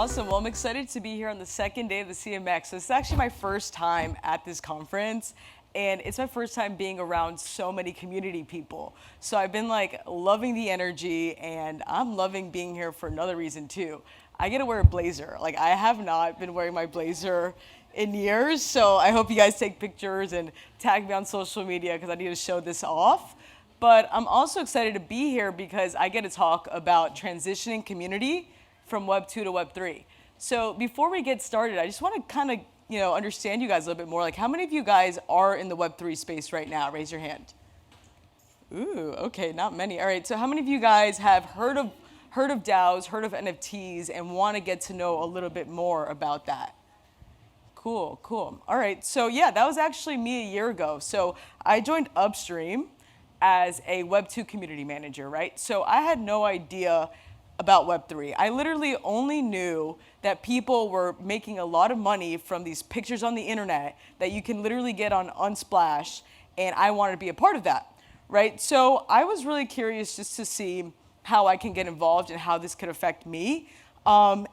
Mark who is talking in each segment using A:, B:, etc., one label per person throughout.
A: Awesome. Well, I'm excited to be here on the second day of the CMX. So this is actually my first time at this conference, and it's my first time being around so many community people. So I've been like loving the energy, and I'm loving being here for another reason too. I get to wear a blazer. Like, I have not been wearing my blazer in years, so I hope you guys take pictures and tag me on social media because I need to show this off. But I'm also excited to be here because I get to talk about transitioning community from Web 2 to Web 3. So before we get started, I just want to kind of, understand you guys a little bit more. Like, how many of you guys are in the Web 3 space right now? Raise your hand. Ooh, okay, not many. All right, so how many of you guys have heard of DAOs, heard of NFTs, and want to get to know a little bit more about that? Cool. All right, so yeah, that was actually me a year ago. So I joined Upstream as a Web2 Community Manager, right? So I had no idea about Web3. I literally only knew that people were making a lot of money from these pictures on the internet that you can literally get on Unsplash, and I wanted to be a part of that, right? So I was really curious just to see how I can get involved and how this could affect me. And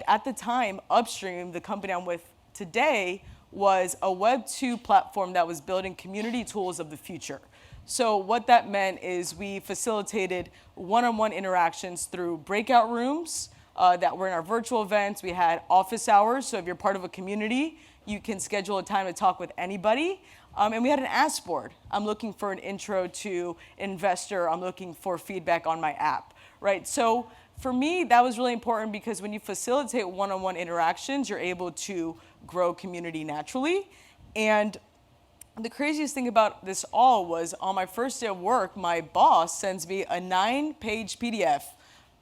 A: at the time, Upstream, the company I'm with today, was a Web2 platform that was building community tools of the future. So what that meant is we facilitated one-on-one interactions through breakout rooms that were in our virtual events. We had office hours, so if you're part of a community, you can schedule a time to talk with anybody. And we had an ask board. I'm looking for an intro to investor. I'm looking for feedback on my app, right? So for me, that was really important because when you facilitate one-on-one interactions, you're able to grow community naturally. And the craziest thing about this all was on my first day of work, my boss sends me a 9-page PDF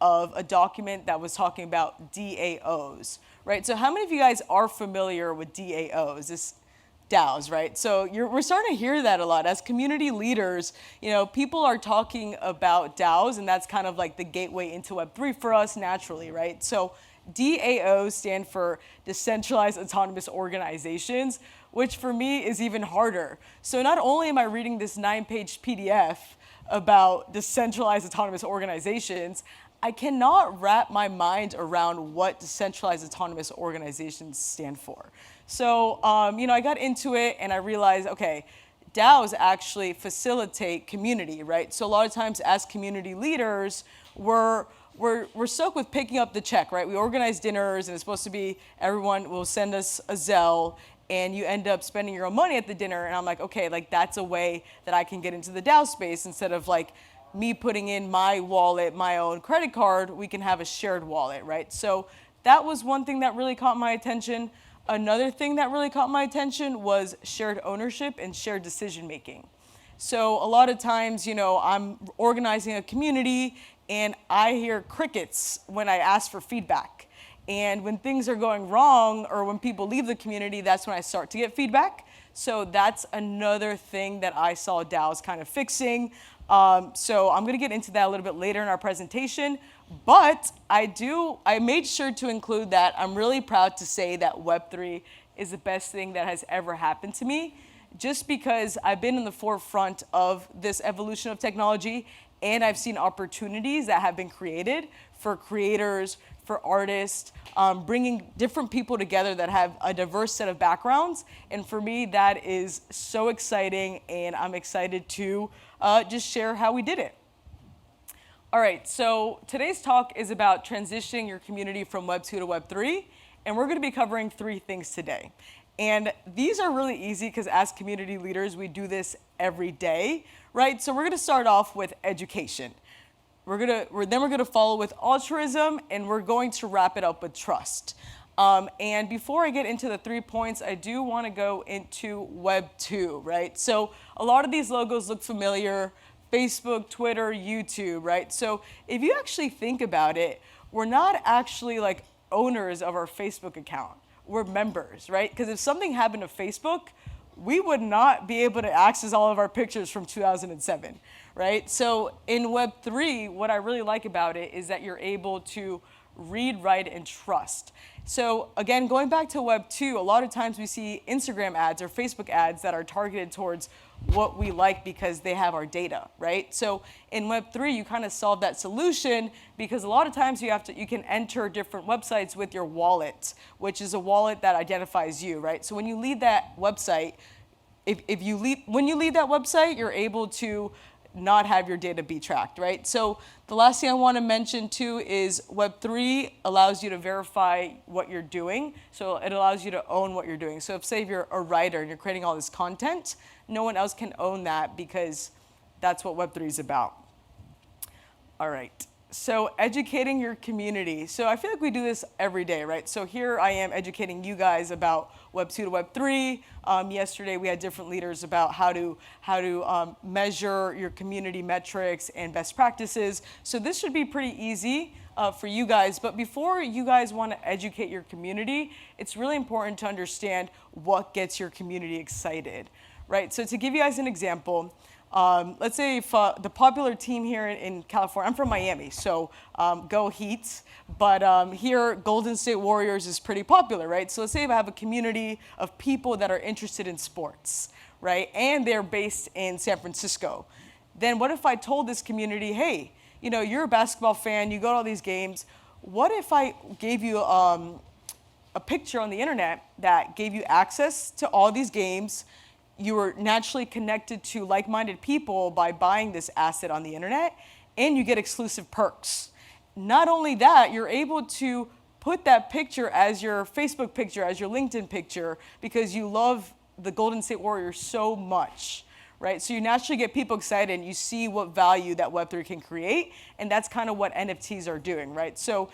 A: of a document that was talking about DAOs, right? So how many of you guys are familiar with DAOs, this DAOs, right? So we're starting to hear that a lot. As community leaders, people are talking about DAOs, and that's kind of like the gateway into Web3 for us naturally, right? So DAOs stand for Decentralized Autonomous Organizations, which for me is even harder. So not only am I reading this 9-page PDF about decentralized autonomous organizations, I cannot wrap my mind around what decentralized autonomous organizations stand for. So, I got into it and I realized, okay, DAOs actually facilitate community, right? So a lot of times as community leaders, we're stuck with picking up the check, right? We organize dinners and it's supposed to be everyone will send us a Zelle, and you end up spending your own money at the dinner. And I'm like, okay, like that's a way that I can get into the DAO space instead of like me putting in my wallet, my own credit card, we can have a shared wallet, right? So that was one thing that really caught my attention. Another thing that really caught my attention was shared ownership and shared decision making. So a lot of times, I'm organizing a community and I hear crickets when I ask for feedback. And when things are going wrong or when people leave the community, that's when I start to get feedback. So that's another thing that I saw DAOs kind of fixing. So I'm going to get into that a little bit later in our presentation. But I made sure to include that I'm really proud to say that Web3 is the best thing that has ever happened to me, just because I've been in the forefront of this evolution of technology and I've seen opportunities that have been created for creators, for artists, bringing different people together that have a diverse set of backgrounds. And for me, that is so exciting, and I'm excited to just share how we did it. All right, so today's talk is about transitioning your community from Web 2 to Web 3, and we're gonna be covering 3 things today. And these are really easy because as community leaders, we do this every day, right? So we're gonna start off with education. Then we're gonna follow with altruism, and we're going to wrap it up with trust. And before I get into the 3 points, I do want to go into Web 2, right? So a lot of these logos look familiar: Facebook, Twitter, YouTube, right? So if you actually think about it, we're not actually like owners of our Facebook account. We're members, right? Because if something happened to Facebook, we would not be able to access all of our pictures from 2007, right? So in Web3, what I really like about it is that you're able to read, write, and trust. So again, going back to Web2, a lot of times we see Instagram ads or Facebook ads that are targeted towards what we like because they have our data, right? So in Web3, you kind of solve that solution because a lot of times you can enter different websites with your wallet, which is a wallet that identifies you, right? So when you leave that website, when you leave that website, you're able to not have your data be tracked, right? So the last thing I want to mention too is Web3 allows you to verify what you're doing. So it allows you to own what you're doing. So if, say, if you're a writer and you're creating all this content, no one else can own that because that's what Web3 is about. All right. So educating your community. So I feel like we do this every day, right? So here I am educating you guys about Web2 to Web3. Yesterday we had different leaders about how to measure your community metrics and best practices. So this should be pretty easy for you guys. But before you guys want to educate your community, it's really important to understand what gets your community excited, right? So to give you guys an example, let's say if the popular team here in California, I'm from Miami, so go Heat, but here Golden State Warriors is pretty popular, right? So let's say if I have a community of people that are interested in sports, right? And they're based in San Francisco. Then what if I told this community, hey, you know, you're a basketball fan, you go to all these games, what if I gave you a picture on the internet that gave you access to all these games? You were naturally connected to like-minded people by buying this asset on the internet, and you get exclusive perks. Not only that, you're able to put that picture as your Facebook picture, as your LinkedIn picture, because you love the Golden State Warriors so much, right? So you naturally get people excited, and you see what value that Web3 can create, and that's kind of what NFTs are doing, right? So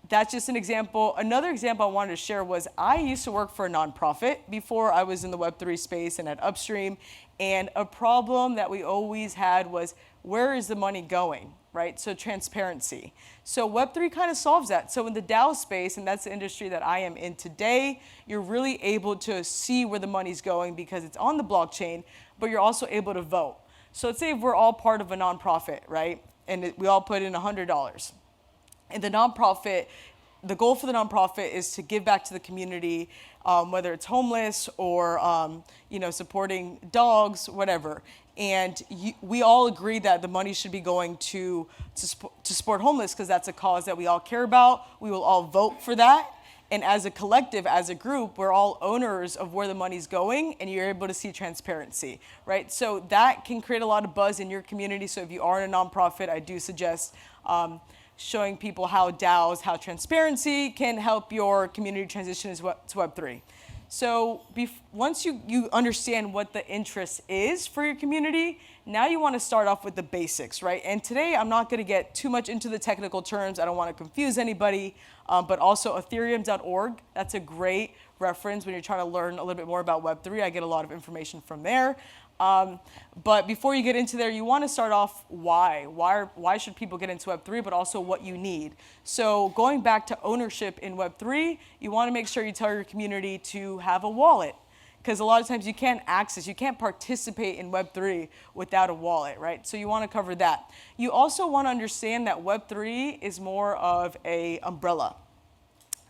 A: that's just an example. Another example I wanted to share was I used to work for a nonprofit before I was in the Web3 space and at Upstream. And a problem that we always had was, where is the money going, right? So transparency. So Web3 kind of solves that. So in the DAO space, and that's the industry that I am in today, you're really able to see where the money's going because it's on the blockchain, but you're also able to vote. So let's say if we're all part of a nonprofit, right? And we all put in $100. And the nonprofit, the goal for the nonprofit is to give back to the community, whether it's homeless or supporting dogs, whatever. And we all agree that the money should be going to support homeless because that's a cause that we all care about. We will all vote for that. And as a collective, as a group, we're all owners of where the money's going, and you're able to see transparency, right? So that can create a lot of buzz in your community. So if you are in a nonprofit, I do suggest showing people how DAOs, how transparency can help your community transition to Web3. So once you understand what the interest is for your community, now you want to start off with the basics, right? And today I'm not going to get too much into the technical terms. I don't want to confuse anybody, but also ethereum.org, that's a great reference when you're trying to learn a little bit more about Web3. I get a lot of information from there. But before you get into there, you want to start off why should people get into Web3, but also what you need. So going back to ownership in Web3, you want to make sure you tell your community to have a wallet, because a lot of times you can't participate in Web3 without a wallet, right? So you want to cover that. You also want to understand that Web3 is more of an umbrella.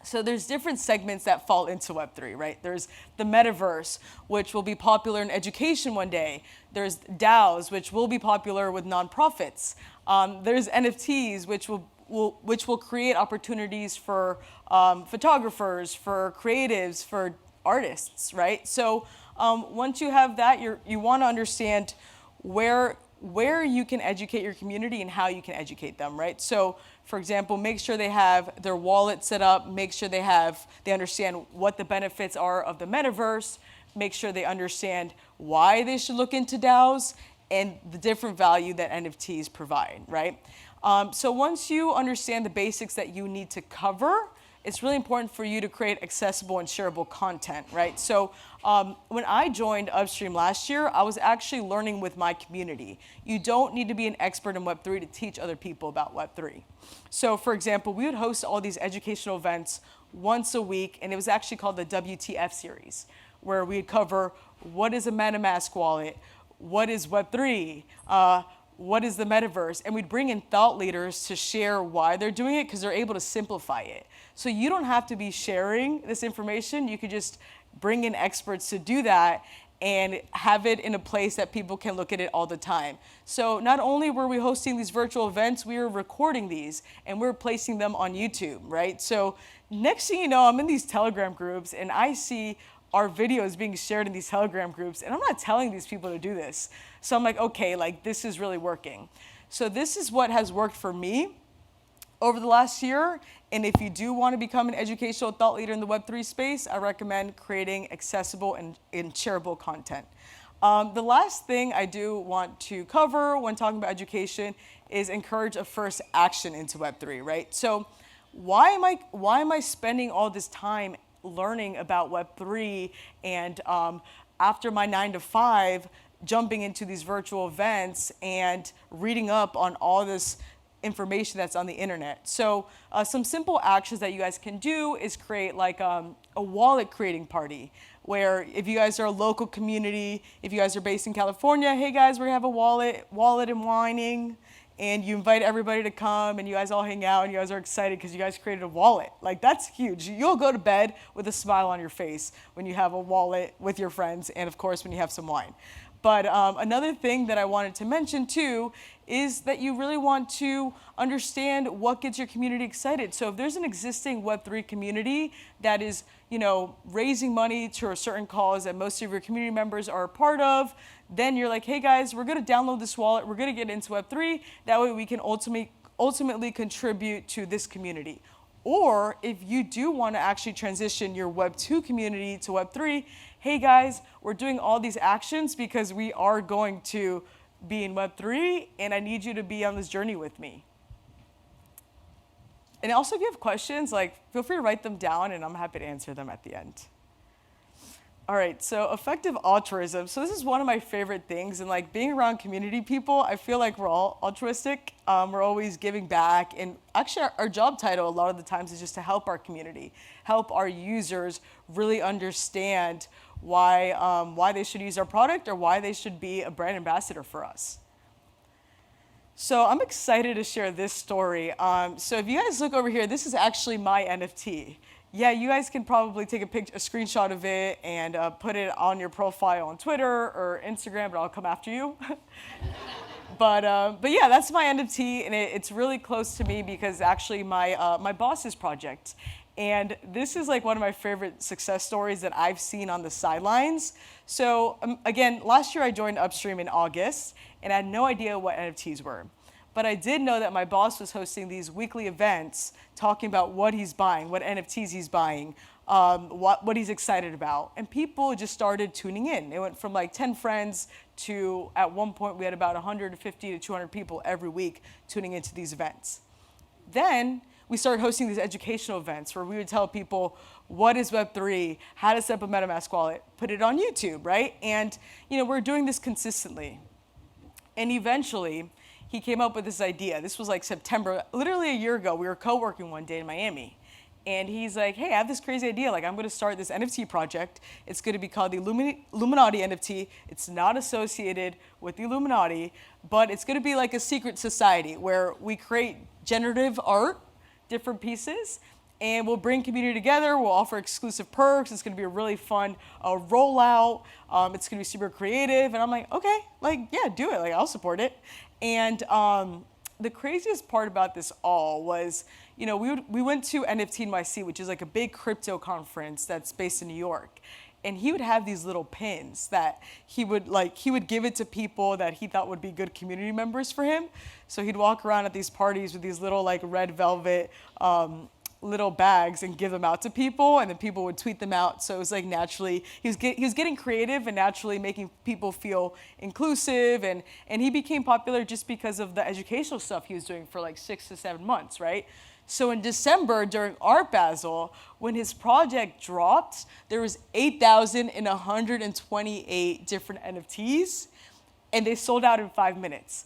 A: So there's different segments that fall into Web3, right? There's the metaverse, which will be popular in education one day. There's DAOs, which will be popular with nonprofits. There's NFTs, which will create opportunities for photographers, for creatives, for artists, right? So once you have that, you want to understand where you can educate your community and how you can educate them, right? So, for example, make sure they have their wallet set up, make sure they understand what the benefits are of the metaverse, make sure they understand why they should look into DAOs and the different value that NFTs provide, right? So once you understand the basics that you need to cover, it's really important for you to create accessible and shareable content, right? So when I joined Upstream last year, I was actually learning with my community. You don't need to be an expert in Web3 to teach other people about Web3. So for example, we would host all these educational events once a week, and it was actually called the WTF series, where we'd cover what is a MetaMask wallet, what is Web3, what is the metaverse, and we'd bring in thought leaders to share why they're doing it because they're able to simplify it. So you don't have to be sharing this information. You could just bring in experts to do that, and have it in a place that people can look at it all the time. So not only were we hosting these virtual events, we were recording these and we're placing them on YouTube, right? So next thing you know, I'm in these Telegram groups and I see our videos being shared in these Telegram groups, and I'm not telling these people to do this. So I'm like, okay, like this is really working. So this is what has worked for me over the last year. And if you do want to become an educational thought leader in the Web3 space, I recommend creating accessible and shareable content. The last thing I do want to cover when talking about education is encourage a first action into Web3, right? So why am I spending all this time learning about Web3 and after my 9 to 5, jumping into these virtual events and reading up on all this information that's on the internet? So some simple actions that you guys can do is create like a wallet creating party, where if you guys are a local community, if you guys are based in California, hey guys, we're gonna have a wallet and whining, and you invite everybody to come and you guys all hang out and you guys are excited because you guys created a wallet. Like that's huge. You'll go to bed with a smile on your face when you have a wallet with your friends, and of course when you have some wine. But another thing that I wanted to mention too is that you really want to understand what gets your community excited. So if there's an existing Web3 community that is, raising money to a certain cause that most of your community members are a part of, then you're like, hey guys, we're gonna download this wallet, we're gonna get into Web3, that way we can ultimately contribute to this community. Or if you do want to actually transition your Web2 community to Web3, hey guys, we're doing all these actions because we are going to be in Web3 and I need you to be on this journey with me. And also if you have questions, feel free to write them down and I'm happy to answer them at the end. All right, so effective altruism. So this is one of my favorite things, and being around community people, I feel like we're all altruistic. We're always giving back, and actually our job title a lot of the times is just to help our community, help our users really understand why they should use our product or why they should be a brand ambassador for us. So I'm excited to share this story. So if you guys look over here, this is actually my NFT. Yeah, you guys can probably take a screenshot of it and put it on your profile on Twitter or Instagram, but I'll come after you. But yeah, that's my NFT, and it's really close to me because actually my boss's project. And this is one of my favorite success stories that I've seen on the sidelines. So again, last year I joined Upstream in August, and I had no idea what NFTs were. But I did know that my boss was hosting these weekly events talking about what he's buying, what NFTs he's buying, what he's excited about. And people just started tuning in. It went from 10 friends to, at one point, we had about 150 to 200 people every week tuning into these events. Then we started hosting these educational events where we would tell people what is Web3, how to set up a MetaMask wallet, put it on YouTube, right? And we're doing this consistently. And eventually, he came up with this idea. This was September, literally a year ago. We were co-working one day in Miami. And he's like, hey, I have this crazy idea. I'm going to start this NFT project. It's going to be called the Illuminati NFT. It's not associated with the Illuminati, but it's going to be like a secret society where we create generative art, different pieces, and we'll bring community together. We'll offer exclusive perks. It's going to be a really fun rollout. It's going to be super creative. And I'm like, okay, yeah, do it. I'll support it. And the craziest part about this all was, we went to NFT NYC, which is a big crypto conference that's based in New York. And he would have these little pins that he would give it to people that he thought would be good community members for him. So he'd walk around at these parties with these little red velvet little bags and give them out to people, and then people would tweet them out. So it was naturally, he was getting creative and naturally making people feel inclusive, and he became popular just because of the educational stuff he was doing for 6 to 7 months, right? So in December, during Art Basel, when his project dropped, there was 8,128 different NFTs, and they sold out in 5 minutes.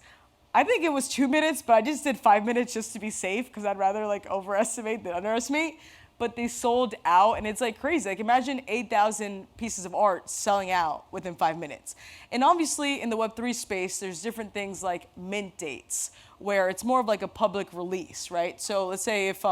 A: I think it was 2 minutes, but I just did 5 minutes just to be safe because I'd rather overestimate than underestimate. But they sold out, and it's crazy. Imagine 8,000 pieces of art selling out within 5 minutes. And obviously in the Web3 space, there's different things like mint dates, where it's more of a public release, right? So let's say if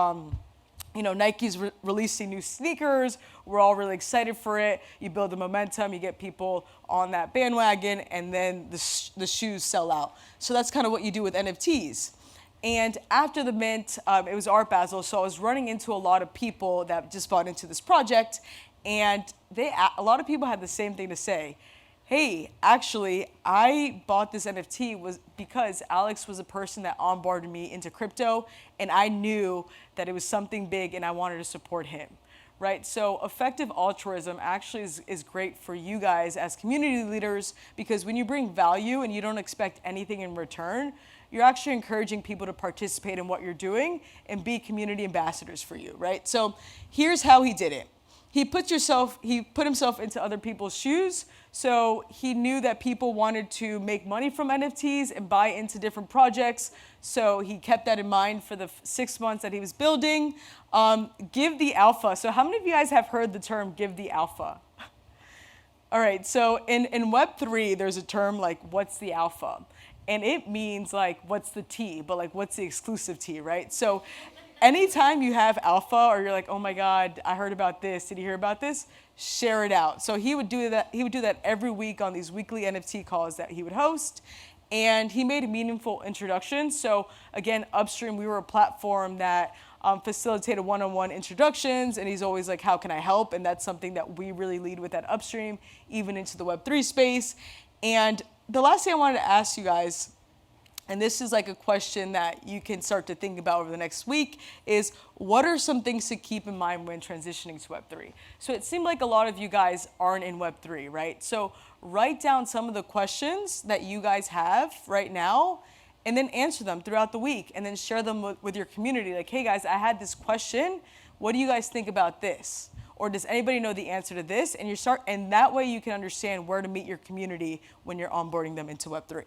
A: Nike's releasing new sneakers. We're all really excited for it. You build the momentum, you get people on that bandwagon, and then the shoes sell out. So that's kind of what you do with NFTs. And after the mint, it was Art Basel, so I was running into a lot of people that just bought into this project, and a lot of people had the same thing to say. Hey, actually, I bought this NFT was because Alex was a person that onboarded me into crypto, and I knew that it was something big and I wanted to support him, right? So effective altruism actually is great for you guys as community leaders, because when you bring value and you don't expect anything in return, you're actually encouraging people to participate in what you're doing and be community ambassadors for you, right? So here's how he did it. He put himself into other people's shoes. So he knew that people wanted to make money from NFTs and buy into different projects. So he kept that in mind for the 6 months that he was building. Give the alpha. So how many of you guys have heard the term give the alpha? All right, so in Web3, there's a term like, what's the alpha? And it means like, what's the T, but like, what's the exclusive T, right? So anytime you have alpha or you're like, oh my God, I heard about this, did you hear about this? Share it out. So he would do that every week on these weekly NFT calls that he would host. And he made a meaningful introduction. So again, Upstream, we were a platform that facilitated one-on-one introductions, and he's always like, how can I help? And that's something that we really lead with at Upstream, even into the Web3 space. And the last thing I wanted to ask you guys, and this is like a question that you can start to think about over the next week, is what are some things to keep in mind when transitioning to Web3? So it seemed like a lot of you guys aren't in Web3, right? So write down some of the questions that you guys have right now, and then answer them throughout the week, and then share them with your community. Like, hey guys, I had this question. What do you guys think about this? Or does anybody know the answer to this? And that way you can understand where to meet your community when you're onboarding them into Web3.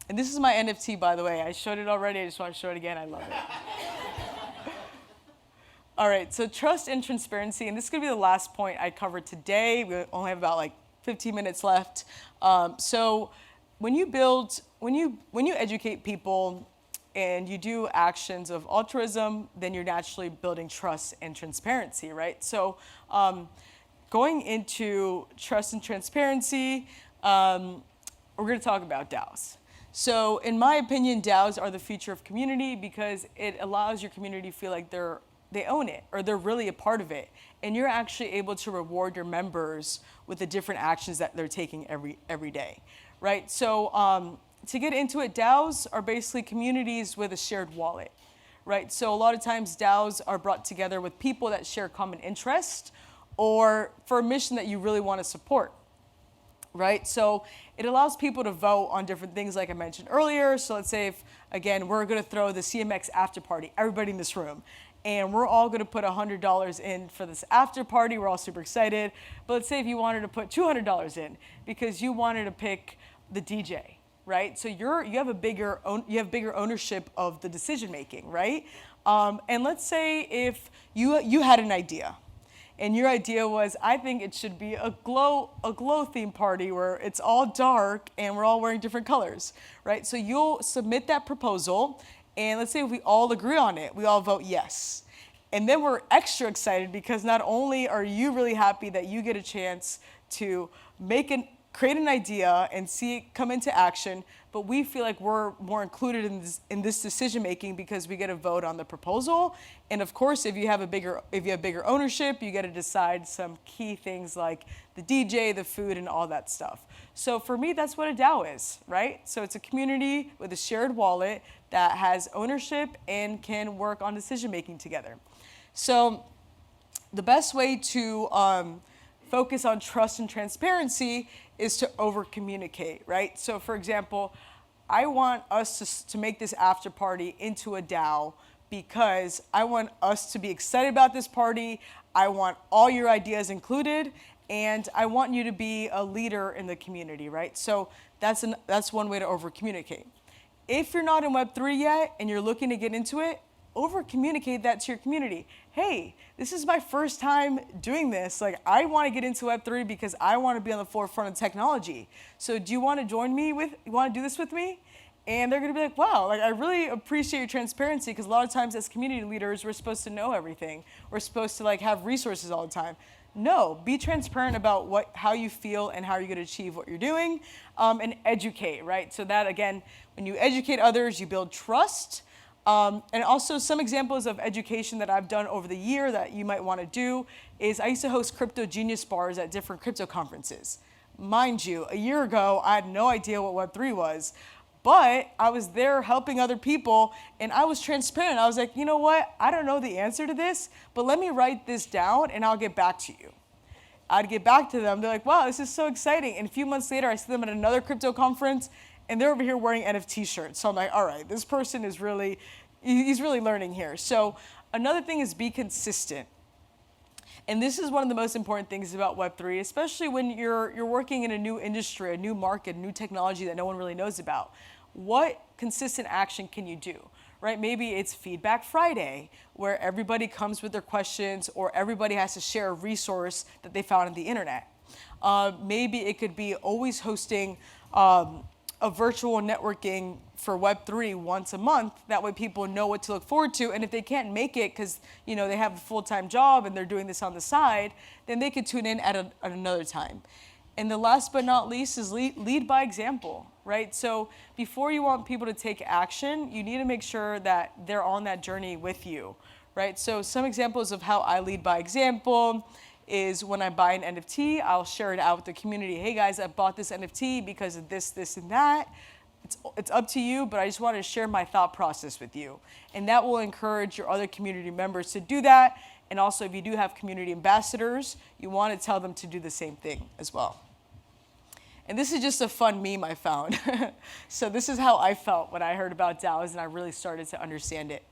A: And this is my NFT, by the way. I showed it already. I just want to show it again. I love it. All right, so trust and transparency. And this is going to be the last point I covered today. We only have about like 15 minutes left. So when you educate people and you do actions of altruism, then you're naturally building trust and transparency, right? So going into trust and transparency, we're going to talk about DAOs. So in my opinion, DAOs are the future of community because it allows your community to feel like they own it or they're really a part of it. And you're actually able to reward your members with the different actions that they're taking every day, right? So to get into it, DAOs are basically communities with a shared wallet, right? So a lot of times DAOs are brought together with people that share common interest or for a mission that you really want to support. Right? So it allows people to vote on different things like I mentioned earlier. So let's say if, again, we're going to throw the CMX after party, everybody in this room, and we're all going to put $100 in for this after party. We're all super excited. But let's say if you wanted to put $200 in because you wanted to pick the DJ, right? So you have bigger ownership of the decision making, right? And let's say if you had an idea. And your idea was, I think it should be a glow theme party where it's all dark and we're all wearing different colors, right? So you'll submit that proposal, and let's say if we all agree on it, we all vote yes. And then we're extra excited because not only are you really happy that you get a chance to create an idea and see it come into action, but we feel like we're more included in this decision making because we get a vote on the proposal. And of course, if you have bigger ownership, you get to decide some key things like the DJ, the food, and all that stuff. So for me, that's what a DAO is, right? So it's a community with a shared wallet that has ownership and can work on decision making together. So the best way to focus on trust and transparency is to over communicate, right? So for example, I want us to make this after party into a DAO because I want us to be excited about this party. I want all your ideas included, and I want you to be a leader in the community, right? So that's one way to over communicate. If you're not in Web3 yet and you're looking to get into it, over communicate that to your community. Hey, this is my first time doing this. Like, I want to get into Web3 because I want to be on the forefront of technology. So do you want to join me you want to do this with me? And they're gonna be like, wow, like I really appreciate your transparency, because a lot of times as community leaders, we're supposed to know everything. We're supposed to like have resources all the time. No, be transparent about how you feel and how you're gonna achieve what you're doing, and educate, right? So that again, when you educate others, you build trust. And also some examples of education that I've done over the year that you might wanna do is I used to host crypto genius bars at different crypto conferences. Mind you, a year ago, I had no idea what Web3 was, but I was there helping other people, and I was transparent. I was like, you know what? I don't know the answer to this, but let me write this down, and I'll get back to you. I'd get back to them. They're like, wow, this is so exciting. And a few months later, I see them at another crypto conference, and they're over here wearing NFT shirts. So I'm like, all right, this person is he's really learning here. So another thing is be consistent. And this is one of the most important things about Web3, especially when you're working in a new industry, a new market, new technology that no one really knows about. What consistent action can you do, right? Maybe it's Feedback Friday, where everybody comes with their questions, or everybody has to share a resource that they found on the internet. Maybe it could be always hosting a virtual networking for Web3 once a month. That way people know what to look forward to. And if they can't make it because they have a full-time job and they're doing this on the side, then they could tune in at another time. And the last but not least is lead by example, right? So before you want people to take action, you need to make sure that they're on that journey with you, right? So some examples of how I lead by example is when I buy an NFT, I'll share it out with the community. Hey guys, I bought this NFT because of this, this, and that. It's up to you, but I just want to share my thought process with you. And that will encourage your other community members to do that. And also, if you do have community ambassadors, you want to tell them to do the same thing as well. And this is just a fun meme I found. So this is how I felt when I heard about DAOs and I really started to understand it.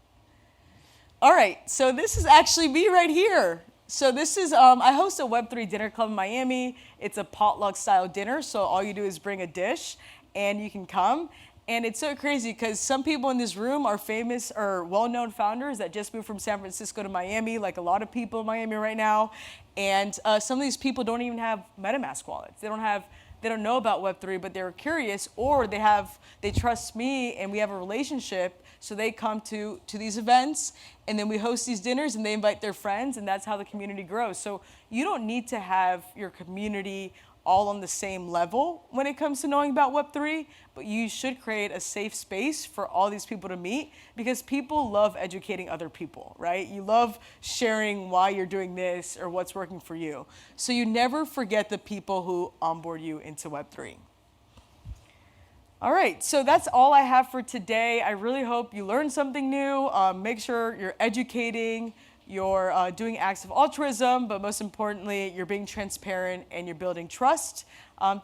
A: All right, so this is actually me right here. So this is, I host a Web3 dinner club in Miami. It's a potluck style dinner, so all you do is bring a dish and you can come. And it's so crazy because some people in this room are famous or well-known founders that just moved from San Francisco to Miami, like a lot of people in Miami right now. And some of these people don't even have MetaMask wallets. They don't know about Web3, but they're curious, or they trust me and we have a relationship. So they come to these events, and then we host these dinners and they invite their friends, and that's how the community grows. So you don't need to have your community all on the same level when it comes to knowing about Web3, but you should create a safe space for all these people to meet, because people love educating other people, right? You love sharing why you're doing this or what's working for you. So you never forget the people who onboard you into Web3. All right, so that's all I have for today. I really hope you learned something new. Make sure you're educating, you're doing acts of altruism, but most importantly, you're being transparent and you're building trust.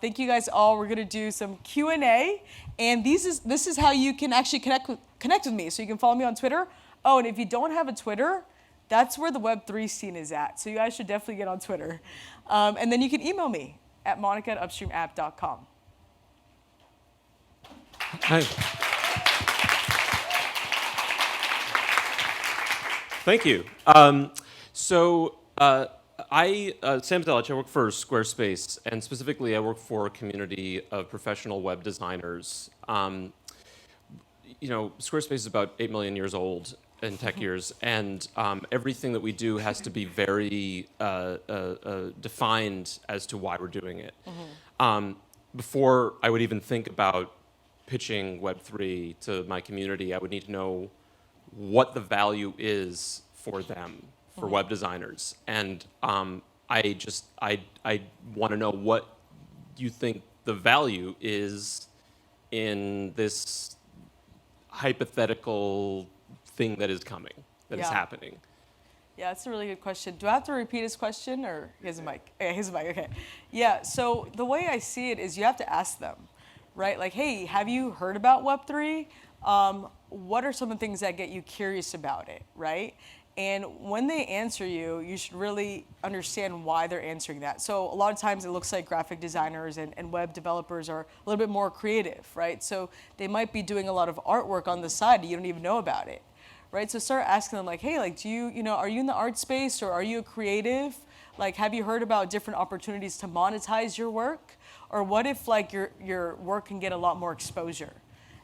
A: Thank you guys all. We're gonna do some Q&A, and this is how you can actually connect with me. So you can follow me on Twitter. Oh, and if you don't have a Twitter, that's where the Web3 scene is at. So you guys should definitely get on Twitter. And then you can email me at monica@upstreamapp.com.
B: Hi. Thank you. I'm Sam Zelich. I work for Squarespace, and specifically I work for a community of professional web designers. Squarespace is about 8 million years old in tech years, and everything that we do has to be very defined as to why we're doing it. Before I would even think about pitching Web3 to my community, I would need to know what the value is for them, for web designers. And I want to know what you think the value is in this hypothetical thing that is coming, that is happening.
A: Yeah, that's a really good question. Do I have to repeat his question, or he has a mic? Okay, his mic, okay. Yeah, so the way I see it is you have to ask them, right? Like, hey, have you heard about Web3? What are some of the things that get you curious about it, right? And when they answer you, you should really understand why they're answering that. So a lot of times it looks like graphic designers and web developers are a little bit more creative, right? So they might be doing a lot of artwork on the side, you don't even know about it, right? So start asking them like, hey, like, are you in the art space, or are you a creative? Like, have you heard about different opportunities to monetize your work? Or what if like your work can get a lot more exposure?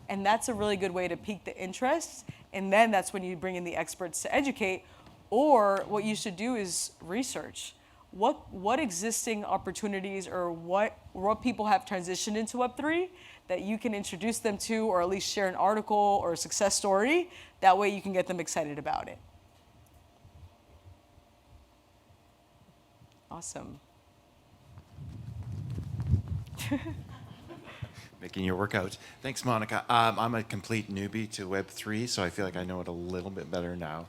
A: And that's a really good way to pique the interest. And then that's when you bring in the experts to educate. Or what you should do is research. What existing opportunities or what people have transitioned into Web3 that you can introduce them to, or at least share an article or a success story. That way you can get them excited about it. Awesome.
C: Making your workout. Thanks, Monica. I'm a complete newbie to Web3, so I feel like I know it a little bit better now.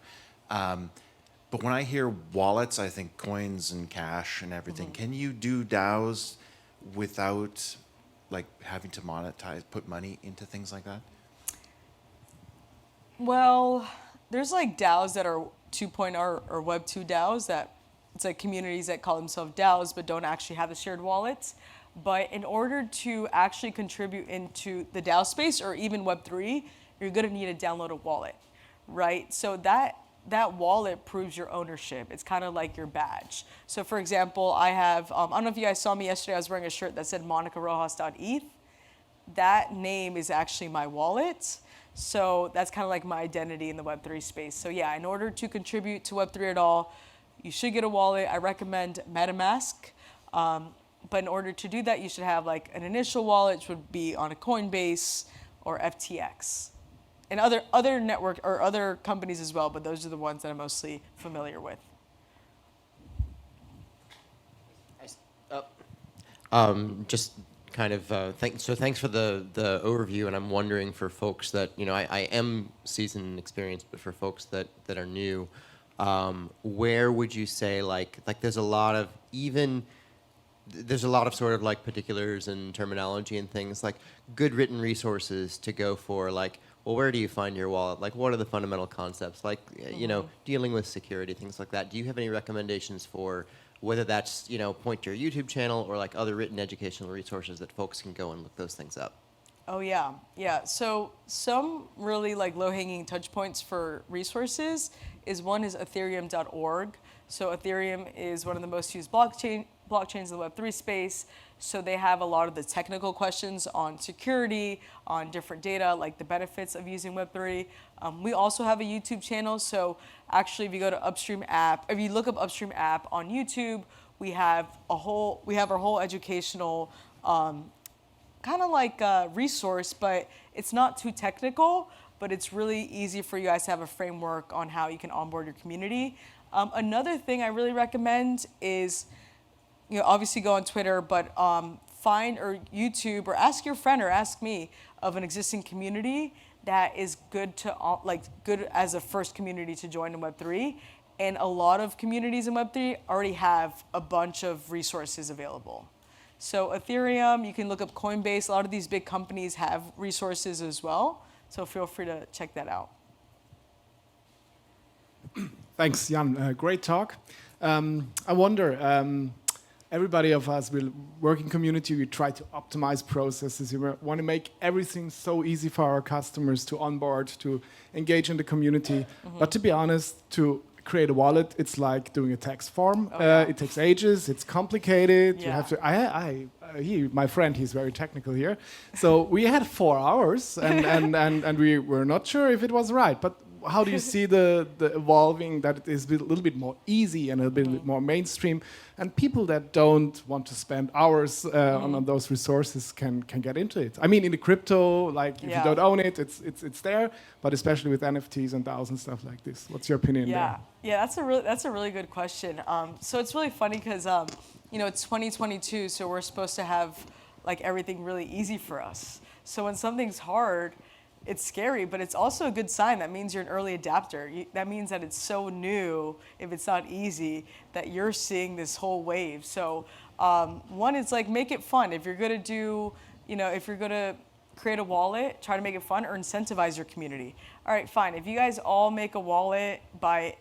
C: But when I hear wallets, I think coins and cash and everything. Can you do DAOs without like having to monetize, put money into things like that?
A: Well, there's like DAOs that are 2.0 or Web2 DAOs that it's like communities that call themselves DAOs but don't actually have the shared wallets. But in order to actually contribute into the DAO space or even Web3, you're going to need to download a wallet, right? So that wallet proves your ownership. It's kind of like your badge. So for example, I have, I don't know if you guys saw me yesterday, I was wearing a shirt that said monicarojas.eth. That name is actually my wallet. So that's kind of like my identity in the Web3 space. So yeah, in order to contribute to Web3 at all, you should get a wallet. I recommend MetaMask. But in order to do that, you should have like an initial wallet, which would be on a Coinbase or FTX. And other network or other companies as well, but those are the ones that I'm mostly familiar with.
D: Just kind of thanks for the overview, and I'm wondering for folks that I am seasoned and experienced, but for folks that are new, where would you say like there's a lot of sort of like particulars and terminology and things like good written resources to go for like, well, where do you find your wallet? Like, what are the fundamental concepts? Like, dealing with security, things like that. Do you have any recommendations for whether that's, point to your YouTube channel or like other written educational resources that folks can go and look those things up?
A: Oh, yeah. Yeah. So some really like low-hanging touch points for resources is one is ethereum.org. So Ethereum is one of the most used blockchains in the Web3 space. So they have a lot of the technical questions on security, on different data, like the benefits of using Web3. We also have a YouTube channel. So actually, if you go to Upstream app, if you look up Upstream app on YouTube, we have our whole educational kind of like a resource, but it's not too technical, but it's really easy for you guys to have a framework on how you can onboard your community. Another thing I really recommend is, obviously go on Twitter, but find or YouTube or ask your friend or ask me of an existing community that is good good as a first community to join in Web3. And a lot of communities in Web3 already have a bunch of resources available. So Ethereum, you can look up Coinbase. A lot of these big companies have resources as well. So feel free to check that out.
E: Thanks, Jan. Great talk. I wonder, everybody of us will work in community. We try to optimize processes. We want to make everything so easy for our customers to onboard, to engage in the community. But to be honest, to create a wallet, it's like doing a tax form. It takes ages. It's complicated. You have to. My friend, he's very technical here. So we had 4 hours, and we were not sure if it was right. But how do you see the evolving that it is a little bit more easy and a bit more mainstream, and people that don't want to spend hours on those resources can get into it? I mean, in the crypto, like if you don't own it, it's there. But especially with NFTs and DAOs and stuff like this, what's your opinion there?
A: Yeah, that's a really good question. So it's really funny because it's 2022, so we're supposed to have like everything really easy for us. So when something's hard, it's scary, but it's also a good sign. That means you're an early adapter. That means that it's so new, if it's not easy, that you're seeing this whole wave. So one is like, make it fun. If you're gonna do, if you're gonna create a wallet, try to make it fun or incentivize your community. All right, fine. If you guys all make a wallet by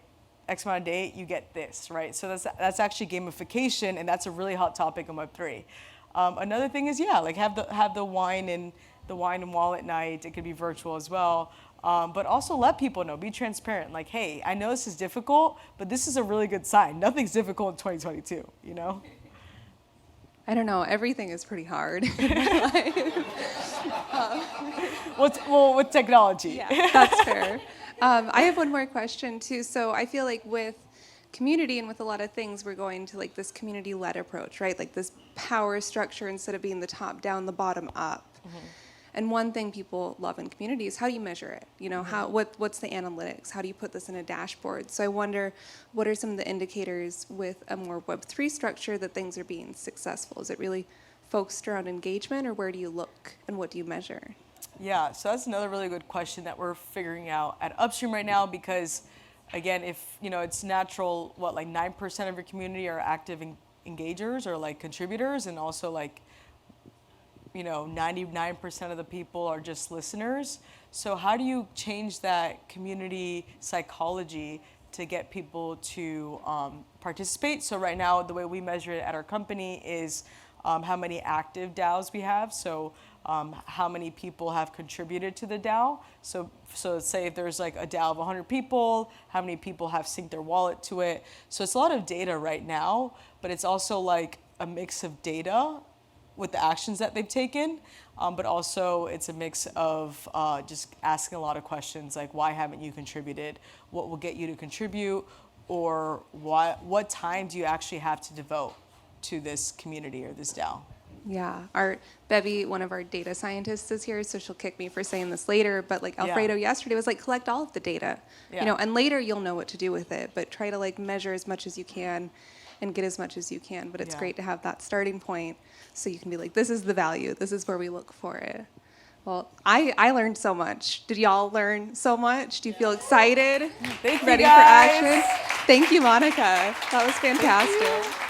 A: X amount of date, you get this, right? So that's actually gamification, and that's a really hot topic in Web3. Another thing is, like have the wine and wallet night. It could be virtual as well. But also let people know, be transparent. Like, hey, I know this is difficult, but this is a really good sign. Nothing's difficult in 2022,
F: I don't know, everything is pretty hard.
A: With technology.
F: Yeah, that's fair. I have one more question too. So I feel like with community and with a lot of things, we're going to like this community-led approach, right? Like this power structure instead of being the top down, the bottom up. And one thing people love in community is how do you measure it? You know, what's the analytics? How do you put this in a dashboard? So I wonder, what are some of the indicators with a more Web3 structure that things are being successful? Is it really focused around engagement, or where do you look and what do you measure?
A: Yeah, so that's another really good question that we're figuring out at Upstream right now, because again, if it's natural, like 9% of your community are active engagers or like contributors, and also like 99% of the people are just listeners. So how do you change that community psychology to get people to participate? So right now, the way we measure it at our company is how many active DAOs we have. So how many people have contributed to the DAO. So let's say if there's like a DAO of 100 people, how many people have synced their wallet to it. So it's a lot of data right now, but it's also like a mix of data with the actions that they've taken, but also it's a mix of just asking a lot of questions like, why haven't you contributed? What will get you to contribute? Or what time do you actually have to devote to this community or this DAO?
F: Yeah, our Bevy, one of our data scientists, is here, so she'll kick me for saying this later. But like Alfredo yesterday was like, collect all of the data, and later you'll know what to do with it. But try to like measure as much as you can, and get as much as you can. But it's great to have that starting point, so you can be like, this is the value, this is where we look for it. Well, I learned so much. Did y'all learn so much? Do you feel excited?
A: Thank you,
F: Ready
A: guys.
F: for action? Thank you, Monica. That was fantastic.